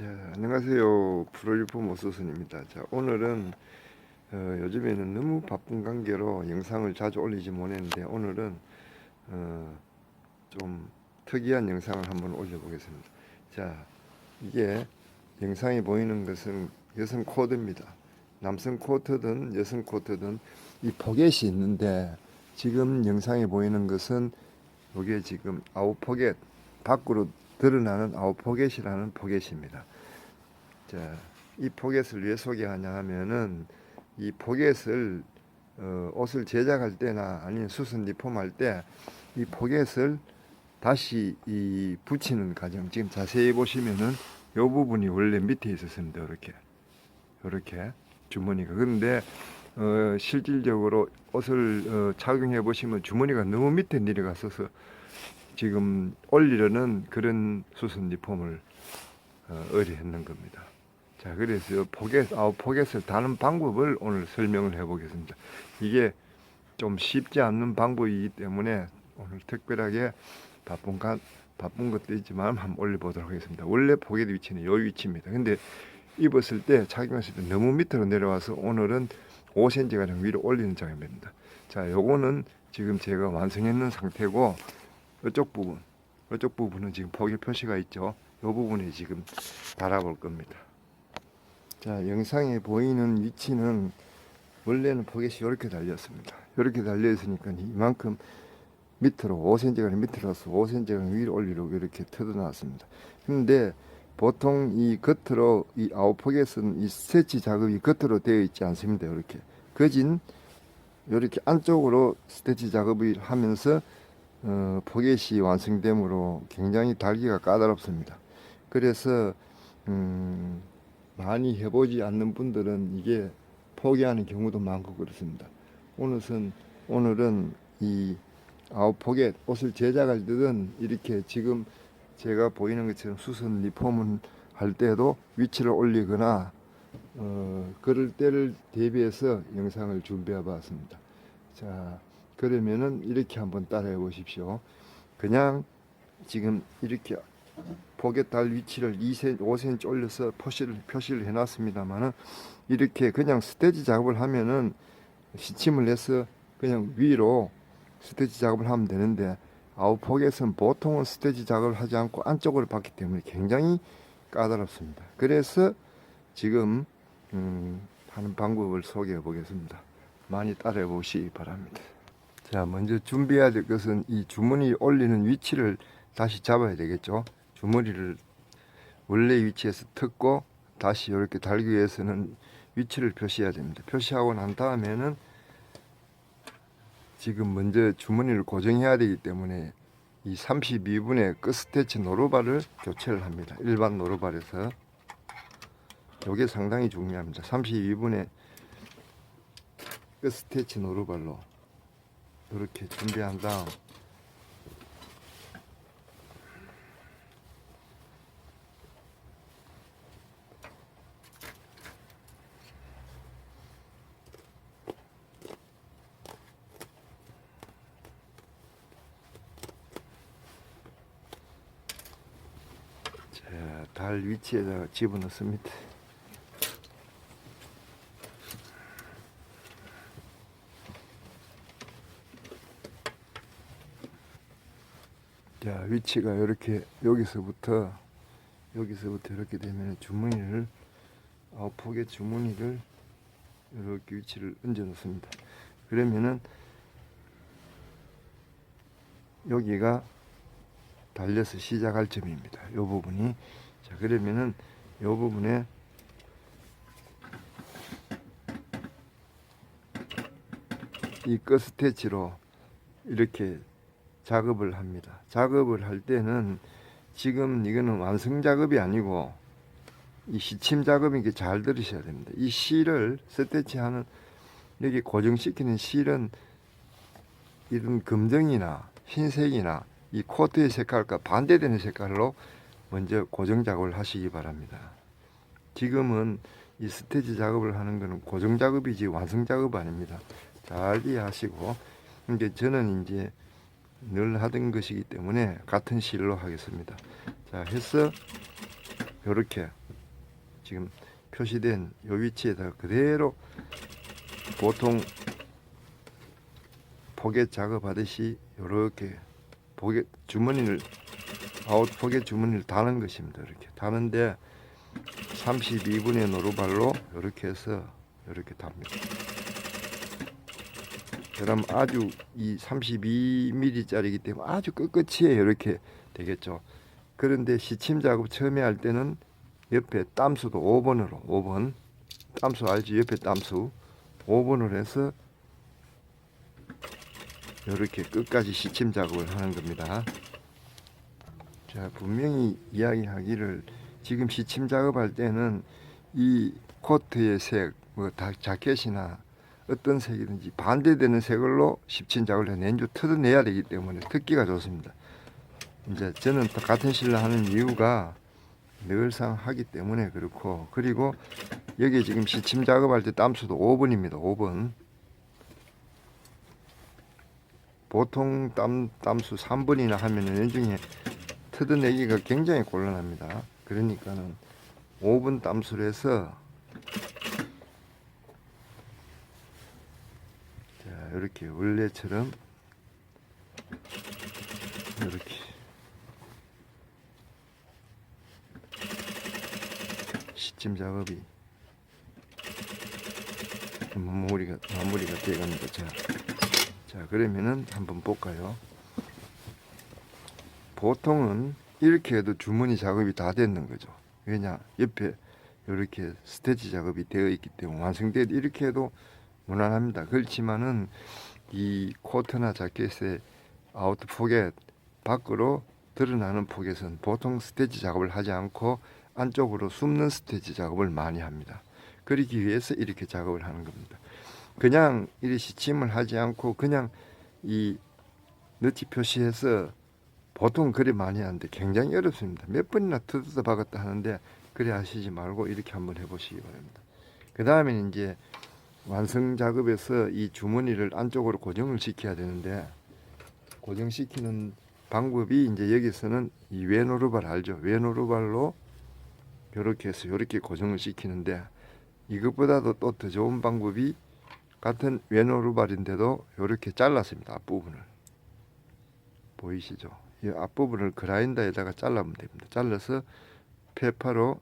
자, 안녕하세요. 프로리포 모스선입니다. 자, 오늘은 요즘에는 너무 바쁜 관계로 영상을 자주 올리지 못했는데 오늘은 좀 특이한 영상을 한번 올려보겠습니다. 자, 이게 영상에 보이는 것은 여성 코트입니다. 남성 코트든 여성 코트든 이 포켓이 있는데 지금 영상에 보이는 것은 이게 지금 아웃포켓 밖으로 드러나는 아웃포켓이라는 포켓입니다. 자, 이 포켓을 왜 소개하냐 하면은 이 포켓을 옷을 제작할 때나 아니면 수선 리폼할 때 이 포켓을 다시 이 붙이는 과정, 지금 자세히 보시면은 이 부분이 원래 밑에 있었습니다. 이렇게 주머니가. 그런데 실질적으로 옷을 착용해 보시면 주머니가 너무 밑에 내려갔어서 지금 올리려는 그런 수선 리폼을 의뢰했는 겁니다. 자, 그래서 포켓을 다는 방법을 오늘 설명을 해 보겠습니다. 이게 좀 쉽지 않는 방법이기 때문에 오늘 특별하게 바쁜 것도 있지만 한번 올려보도록 하겠습니다. 원래 포켓 위치는 이 위치입니다. 근데 입었을 때 착용했을 때 너무 밑으로 내려와서 오늘은 5cm가량 위로 올리는 작업입니다. 자, 요거는 지금 제가 완성해 놓은 상태고 이쪽 부분은 지금 포켓 표시가 있죠. 이 부분에 지금 달아볼 겁니다. 자, 영상에 보이는 위치는 원래는 포켓이 이렇게 달렸습니다. 이렇게 달려 있으니까 이만큼 밑으로 5cm가 밑으로서 5cm가 위로 올리려고 이렇게 뜯어놨습니다. 근데 보통 이 겉으로 이 아웃포켓은 이 스티치 작업이 겉으로 되어 있지 않습니다. 이렇게 거진 이렇게 안쪽으로 스티치 작업을 하면서 포켓이 완성되므로 굉장히 달기가 까다롭습니다. 그래서 많이 해보지 않는 분들은 이게 포기하는 경우도 많고 그렇습니다. 오늘은 이 아웃포켓 옷을 제작할 때는 이렇게 지금 제가 보이는 것처럼 수선 리폼을 할 때도 위치를 올리거나 그럴 때를 대비해서 영상을 준비해 봤습니다. 자, 그러면은 이렇게 한번 따라해 보십시오. 그냥 지금 이렇게 포켓 달 위치를 5cm 올려서 표시를 해놨습니다만은 이렇게 그냥 스테치 작업을 하면은 시침을 해서 그냥 위로 스테치 작업을 하면 되는데 아웃포켓은 보통은 스테치 작업을 하지 않고 안쪽으로 받기 때문에 굉장히 까다롭습니다. 그래서 지금 하는 방법을 소개해 보겠습니다. 많이 따라해 보시기 바랍니다. 자, 먼저 준비해야 될 것은 이 주머니 올리는 위치를 다시 잡아야 되겠죠. 주머니를 원래 위치에서 뜯고 다시 이렇게 달기 위해서는 위치를 표시해야 됩니다. 표시하고 난 다음에는 지금 먼저 주머니를 고정해야 되기 때문에 이 32분의 끝 스티치 노루발을 교체를 합니다. 일반 노루발에서 이게 상당히 중요합니다. 32분의 끝 스티치 노루발로 이렇게 준비한 다음 달 위치에다가 집어넣습니다. 자, 위치가 이렇게 여기서부터 이렇게 되면 주머니를 아웃포켓 주머니를 이렇게 위치를 얹어 놓습니다. 그러면은 여기가 달려서 시작할 점입니다. 이 부분이. 자, 그러면은 이 부분에 이 끝 스티치로 이렇게 작업을 합니다. 작업을 할 때는 지금 이거는 완성 작업이 아니고 이 시침 작업인 잘 들으셔야 됩니다. 이 실을 스티치하는 여기 고정시키는 실은 이런 검정이나 흰색이나 이 코트의 색깔과 반대되는 색깔로 먼저 고정 작업을 하시기 바랍니다. 지금은 이 스티치 작업을 하는 것은 고정 작업이지 완성 작업 아닙니다. 잘 이해하시고, 이제 저는 이제 늘 하던 것이기 때문에 같은 실로 하겠습니다. 자, 해서 이렇게 지금 표시된 요 위치에다가 그대로 보통 포켓 작업하듯이 이렇게 포켓 주머니를 아웃 포켓 주머니를 다는 것입니다. 이렇게 다는데 32분의 노루발로 이렇게 해서 이렇게 답니다. 그럼 아주 이 32mm짜리이기 때문에 아주 끝끝이에 이렇게 되겠죠. 그런데 시침 작업 처음에 할 때는 옆에 땀수도 5번으로 5번 땀수 알지? 옆에 땀수 5번으로 해서 이렇게 끝까지 시침 작업을 하는 겁니다. 자, 분명히 이야기하기를 지금 시침 작업할 때는 이 코트의 색, 뭐 자켓이나 어떤 색이든지 반대되는 색으로 시침 작업을 내주 뜯어내야 되기 때문에 특기가 좋습니다. 이제 저는 같은 실로 하는 이유가 늘상 하기 때문에 그렇고, 그리고 여기 지금 시침 작업할 때 땀수도 5번입니다. 5번. 보통 땀수 3번이나 하면은 나중에 뜯어내기가 굉장히 곤란합니다. 그러니까는 5번 땀수로 해서 자, 이렇게 원래처럼 이렇게 시침 작업이 마무리가 되어갑니다. 자, 그러면은 한번 볼까요? 보통은 이렇게 해도 주머니 작업이 다 됐는 거죠. 왜냐, 옆에 이렇게 스티치 작업이 되어 있기 때문에 완성되어 이렇게 해도 무난합니다. 그렇지만은 이 코트나 자켓의 아웃 포켓 밖으로 드러나는 포켓은 보통 스티치 작업을 하지 않고 안쪽으로 숨는 스티치 작업을 많이 합니다. 그러기 위해서 이렇게 작업을 하는 겁니다. 그냥 이리 시침을 하지 않고 그냥 이 너치 표시해서 보통 그리 많이 하는데 굉장히 어렵습니다. 몇 번이나 뜯어서 박았다 하는데 그리 하시지 말고 이렇게 한번 해보시기 바랍니다. 그 다음에 이제 완성 작업에서 이 주머니를 안쪽으로 고정을 시켜야 되는데, 고정시키는 방법이 이제 여기서는 이 외노루발 알죠? 외노루발로 이렇게 해서 이렇게 고정을 시키는데, 이것보다도 또 더 좋은 방법이 같은 외노루발인데도 이렇게 잘랐습니다. 앞부분을 보이시죠? 이 앞부분을 그라인더에다가 잘라면 됩니다. 잘라서 페파로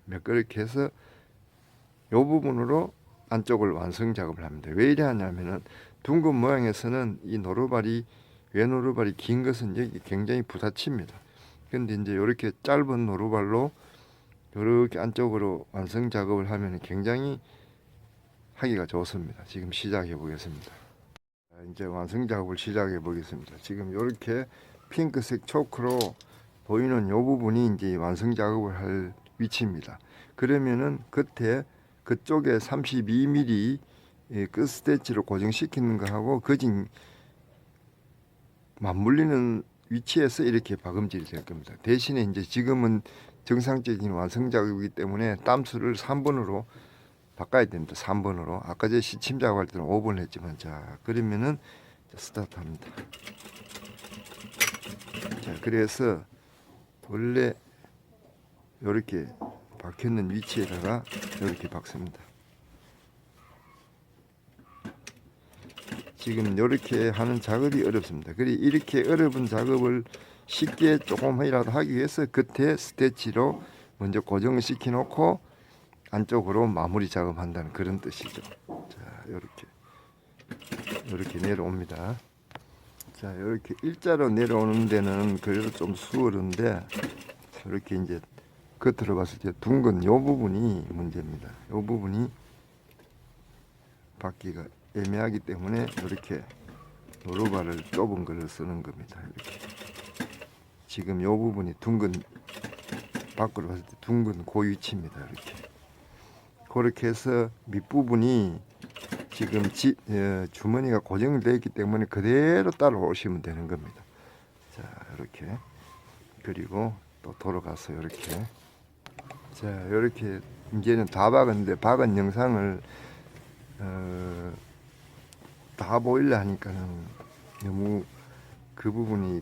매끄럽게 해서 이 부분으로 안쪽을 완성 작업을 합니다. 왜 이래 하냐면은 둥근 모양에서는 이 노루발이 외노루발이 긴 것은 여기 굉장히 부딪힙니다. 근데 이제 이렇게 짧은 노루발로 이렇게 안쪽으로 완성 작업을 하면 굉장히 하기가 좋습니다. 지금 시작해 보겠습니다. 이제 완성 작업을 시작해 보겠습니다. 지금 이렇게 핑크색 초크로 보이는 이 부분이 이제 완성 작업을 할 위치입니다. 그러면은 끝에 그쪽에 32mm 끝 스티치로 고정시키는 거하고 거진 맞물리는 위치에서 이렇게 박음질이 될 겁니다. 대신에 이제 지금은 정상적인 완성 작업이기 때문에 땀수를 3번으로 바꿔야 됩니다. 3번으로. 아까 제 시침 작업할 때는 5번 했지만, 자, 그러면은 스타트 합니다. 자, 그래서 원래 이렇게 박혀있는 위치에다가 이렇게 박습니다. 지금 이렇게 하는 작업이 어렵습니다. 그리 이렇게 어려운 작업을 쉽게 조금이라도 하기 위해서 끝에 스티치로 먼저 고정을 시켜 놓고 안쪽으로 마무리 작업한다는 그런 뜻이죠. 자, 이렇게 내려옵니다. 자, 이렇게 일자로 내려오는 데는 그래도 좀 수월한데, 이렇게 이제 겉으로 봤을 때 둥근 요 부분이 문제입니다. 요 부분이 받기가 애매하기 때문에 이렇게 노루발을 좁은 거를 쓰는 겁니다. 이렇게 지금 요 부분이 둥근, 밖으로 봤을 때 둥근 그 위치입니다. 이렇게 그렇게 해서 밑부분이 지금 주머니가 고정되어 있기 때문에 그대로 따라오시면 되는 겁니다. 자, 이렇게, 그리고 또 돌아가서 이렇게, 자, 이렇게 이제는 다 박았는데 박은 영상을 다 보이려 하니까는 너무 그 부분이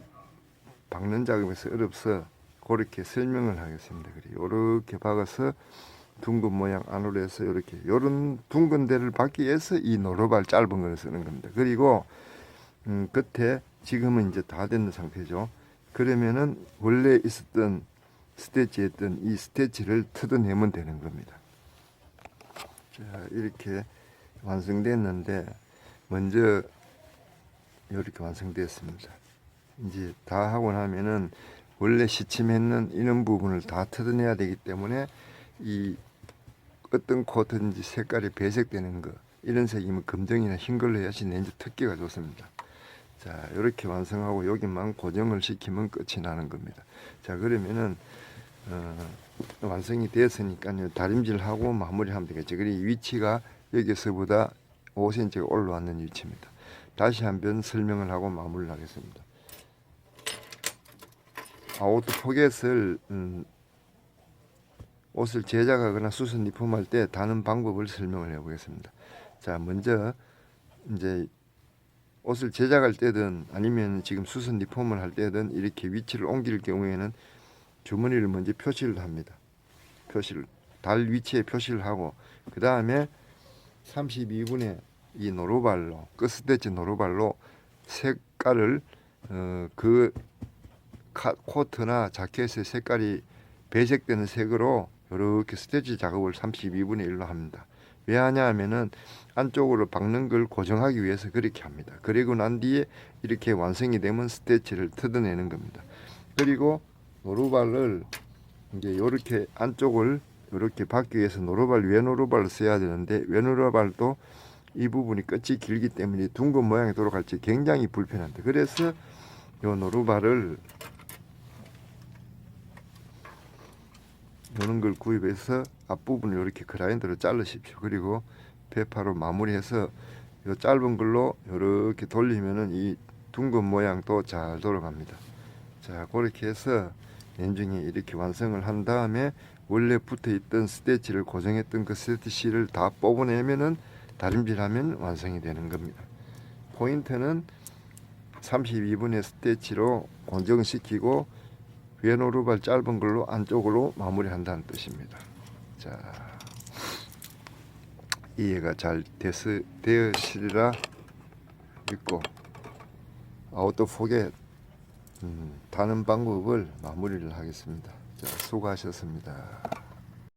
박는 작업에서 어렵서 그렇게 설명을 하겠습니다. 그리고 이렇게 박아서 둥근 모양 안으로 해서 이렇게 요런 둥근 데를 받기 위해서 이 노루발 짧은 걸 쓰는 겁니다. 그리고 끝에 지금은 이제 다 된 상태죠. 그러면은 원래 있었던 스티치 했던 이 스티치를 뜯어내면 되는 겁니다. 자, 이렇게 완성됐는데 먼저 이렇게 완성됐습니다. 이제 다 하고 나면은 원래 시침했는 이런 부분을 다 뜯어내야 되기 때문에 이 어떤 코트든지 색깔이 배색되는 거 이런 색이면 검정이나 흰 걸로 해야지 렌즈 특기가 좋습니다. 자, 이렇게 완성하고 여기만 고정을 시키면 끝이 나는 겁니다. 자, 그러면은 완성이 됐으니까요. 다림질하고 마무리하면 되겠죠. 그리고 위치가 여기서보다 5cm가 올라왔는 위치입니다. 다시 한번 설명을 하고 마무리를 하겠습니다. 아웃도 포켓을 옷을 제작하거나 수선 립품할 때 다는 방법을 설명을 해보겠습니다. 자, 먼저 이제 옷을 제작할 때든 아니면 지금 수선 립품을 할 때든 이렇게 위치를 옮길 경우에는 주머니를 먼저 표시를 합니다. 표시를 달 위치에 표시를 하고 그 다음에 32분의 이 노루발로 끝스티치 노루발로 색깔을 그 코트나 자켓의 색깔이 배색되는 색으로 이렇게 스티치 작업을 32분의 1로 합니다. 왜 하냐 하면은 안쪽으로 박는 걸 고정하기 위해서 그렇게 합니다. 그리고 난 뒤에 이렇게 완성이 되면 스티치를 뜯어내는 겁니다. 그리고 노루발을 이제 이렇게 안쪽을 이렇게 받기 위해서 노루발 외노루발을 써야 되는데 외노루발도 이 부분이 끝이 길기 때문에 둥근 모양이 돌아갈지 굉장히 불편합니다. 그래서 이 노루발을 이런 걸 구입해서 앞부분을 이렇게 그라인더로 자르십시오. 그리고 페파로 마무리해서 이 짧은 걸로 이렇게 돌리면은 이 둥근 모양도 잘 돌아갑니다. 자, 그렇게 해서 나중에 이렇게 완성을 한 다음에 원래 붙어있던 스티치를 고정했던 그 스티치를 다 뽑아내면은 다림질하면 완성이 되는 겁니다. 포인트는 32분의 스티치로 고정시키고 외노루발 짧은 걸로 안쪽으로 마무리한다는 뜻입니다. 자, 이해가 잘 되으시리라 믿고 아웃도어 포켓 다는 방법을 마무리를 하겠습니다. 자, 수고하셨습니다.